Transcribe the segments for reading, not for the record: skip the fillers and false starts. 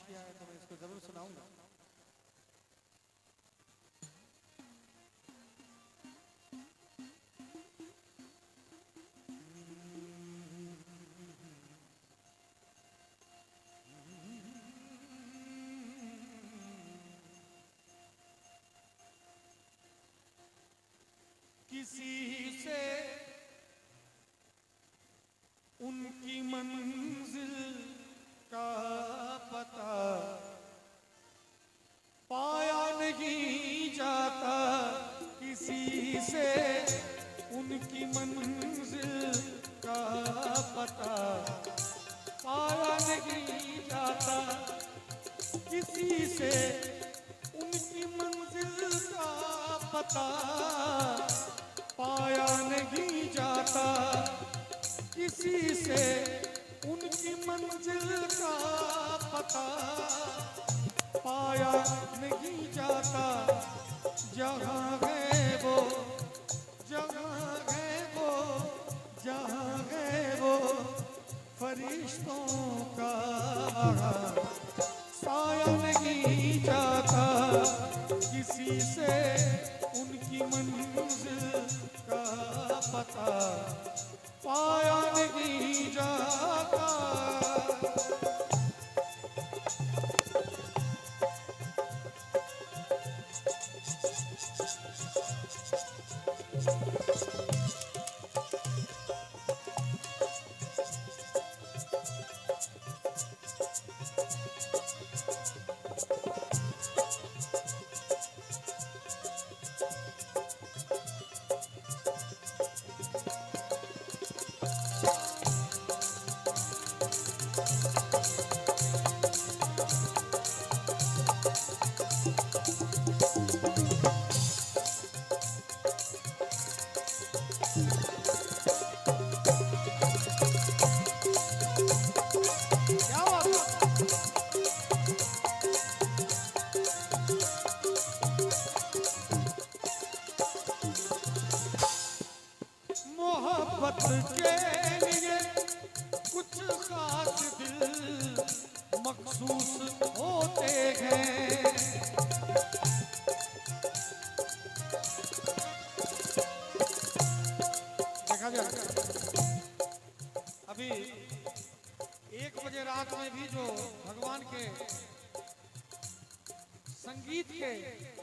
किया है तो मैं इसको जरूर सुनाऊंगा। किसी से उनकी मंजिल का पता पाया नहीं जाता, किसी से उनकी मंजिल का पता पाया नहीं जाता, किसी से उनकी मंजिल का पता पाया नहीं जाता, किसी से उनकी मंजिल का पता पाया नहीं जाता। जहाँ है वो, जहाँ है वो, जहाँ है वो फरिश्तों का साया नहीं जाता, किसी से उनकी मंजिल का पता पाया नहीं जाता। मोहब्बत के लिए कुछ खास दिल मखसूस होते हैं, देखा जाए अभी 1 बजे रात में भी जो भगवान के संगीत के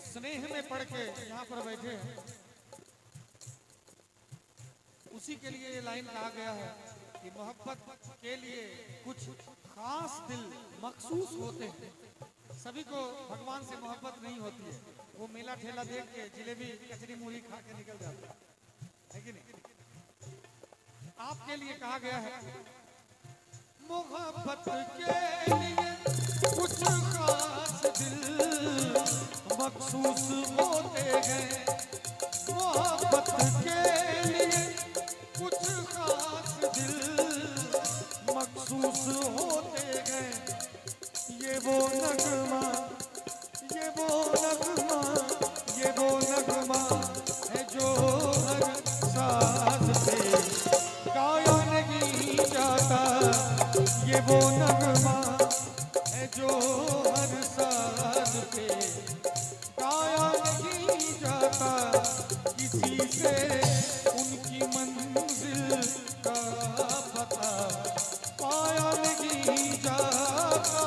स्नेह में पड़ के यहाँ पर बैठे हैं, उसी के लिए ये लाइन कहा गया है कि मोहब्बत के लिए कुछ खास दिल मखसूस होते हैं। सभी को भगवान से मोहब्बत नहीं होती है, वो मेला ठेला देख के जिलेबी कचरी मुड़ी खा के निकल जाता है कि नहीं? आपके लिए कहा गया है मोहब्बत के लिए कुछ खास दिल मखसूस होते हैं, मोहब्बत के लिए कुछ खास दिल मखसूस होते हैं। ये वो नगमा, ये वो नगमा, ये वो नगमा है जो हर साज पे गाया नहीं जाता, ये वो नगमा है जो हर साज पे गाया नहीं जाता, किसी से उनकी मंजिल का पता पाया नहीं जाता।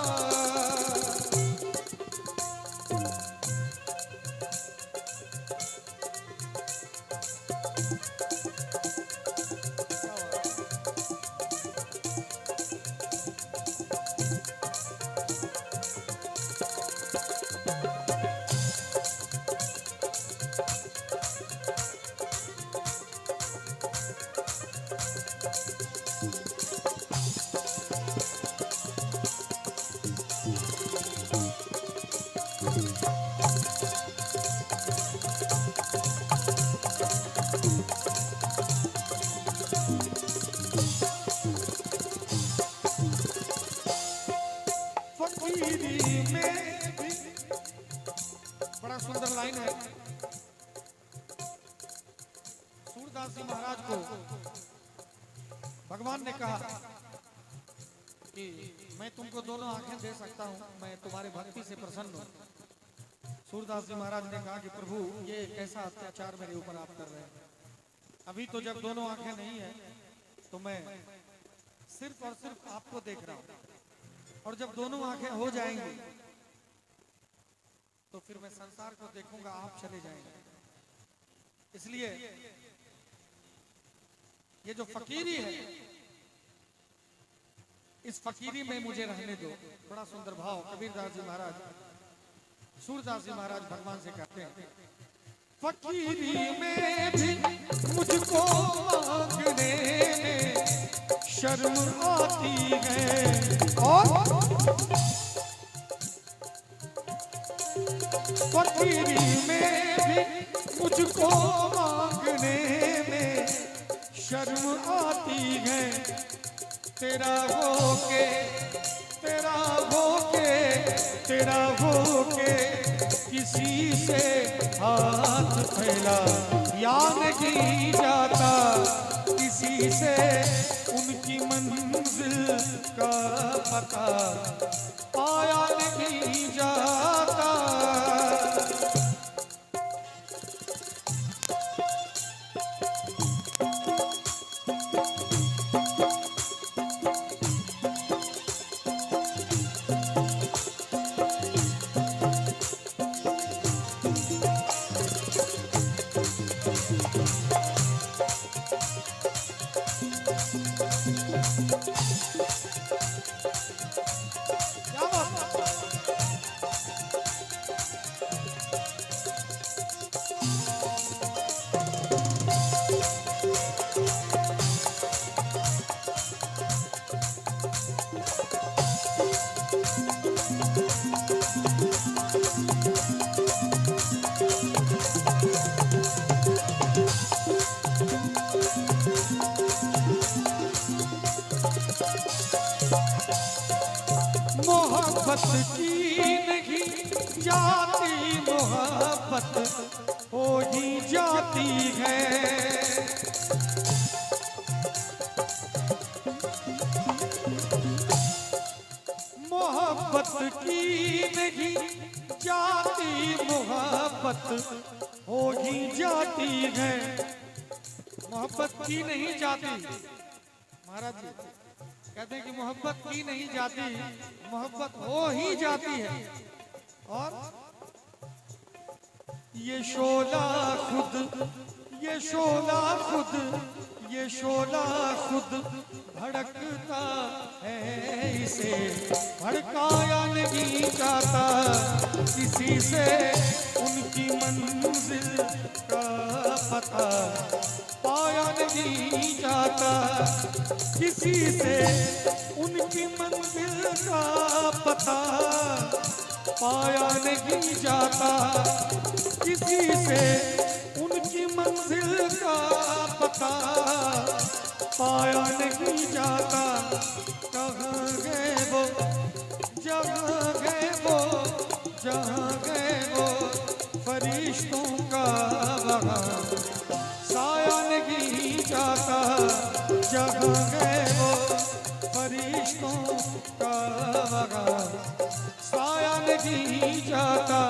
बड़ा सुंदर लाइन है। सूरदास जी महाराज को भगवान ने कहा कि मैं तुमको दोनों आंखें दे सकता हूँ, मैं तुम्हारे भक्ति से प्रसन्न हूँ। सूरदास जी महाराज ने कहा कि प्रभु ये कैसा अत्याचार मेरे ऊपर आप कर रहे हैं। अभी तो जब दोनों आंखें नहीं है तो मैं सिर्फ और सिर्फ आपको देख रहा हूँ, और जब दोनों आंखें हो जाएंगी तो फिर मैं संसार को देखूंगा, आप चले जाएंगे। इसलिए ये जो फकीरी है, इस फकीरी में मुझे रहने दो। बड़ा सुंदर भाव कबीरदास जी महाराज, सूरदास जी महाराज भगवान से कहते हैं, फकीरी में भी मुझको मांगने में शर्म आती है, और फकीरी में भी मुझको मांगने में शर्म आती है। तेरा होके किसी से हाथ फैला या नहीं जाता, किसी से उनकी मंजिल का पता पाया नहीं जाता। मोहब्बत की नहीं जाती, मोहब्बत हो ही जाती है। मोहब्बत की नहीं जाती, मोहब्बत हो ही जाती है। मोहब्बत की नहीं जाती, महाराज जी कहते हैं कि मोहब्बत की नहीं जाती, मोहब्बत हो ही जाती है। और ये शोला खुद भड़कता है, इसे भड़काया नहीं जाता, किसी से उनकी मंजिल का पता पाया नहीं जाता, किसी से उनकी मंजिल का पता पाया नहीं जाता, किसी से उनकी मंजिल का पता पाया नहीं जाता। कहाँ गए वो, जहाँ गए वो, जहाँ गए वो फरिश्तों का वहाँ साया नहीं जाता, जहाँ गए वो फरिश्तों का वहाँ साया नहीं जाता,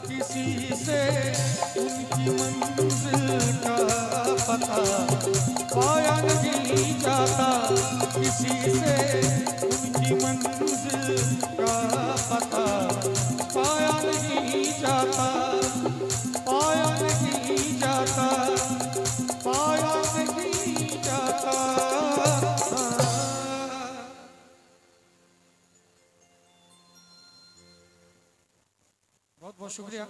किसी से उनकी मंजिल का पता पाया नहीं जाता, किसी से उनकी मंजिल का पता पाया नहीं जाता, पाया नहीं जाता, पाया नहीं जाता। बहुत बहुत शुक्रिया।